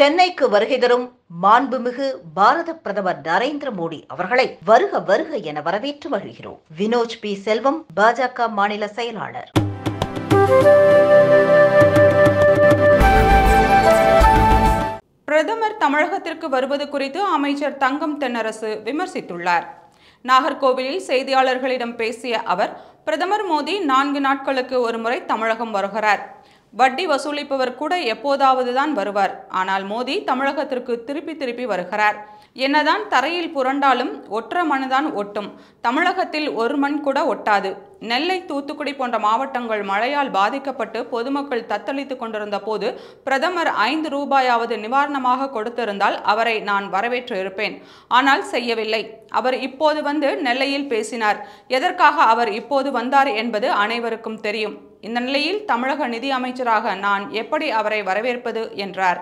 சென்னைக்கு வருகை தரும் மாண்புமிகு பாரத பிரதமர் நரேந்திர மோடி அவர்களை வருக வருக என வரவேற்று வருகிறோம். வினோஜ் பி செல்வம், பாஜக மாநில செயலாளர். பிரதமர் தமிழகத்திற்கு வருவது குறித்து அமைச்சர் தங்கம் தென்னரசு விமர்சித்துள்ளார். நாகர்கோவிலில் செய்தியாளர்களிடம் பேசிய அவர், பிரதமர் மோடி 4 நாட்களுக்கு ஒருமுறை தமிழகம் வருகிறார். வட்டி வசூலிப்பவர் கூட எப்போதாவது தான் வருவார். ஆனால் மோடி தமிழகத்திற்கு திருப்பி வருகிறார். என்னதான் தரையில் புரண்டாலும் ஒற்ற மண்தான் ஒட்டும். தமிழகத்தில் ஒரு மண் கூட ஒட்டாது. நெல்லை, தூத்துக்குடி போன்ற மாவட்டங்கள் மழையால் பாதிக்கப்பட்டு பொதுமக்கள் தத்தளித்துக் கொண்டிருந்த போது பிரதமர் 5 ரூபாயாவது நிவாரணமாக கொடுத்திருந்தால் அவரை நான் வரவேற்று இருப்பேன். ஆனால் செய்யவில்லை. அவர் இப்போது வந்து நெல்லையில் பேசினார். எதற்காக அவர் இப்போது வந்தார் என்பது அனைவருக்கும் தெரியும். இந்த நிலையில் தமிழக நிதி அமைச்சராக நான் எப்படி அவரை வரவேற்பது என்றார்.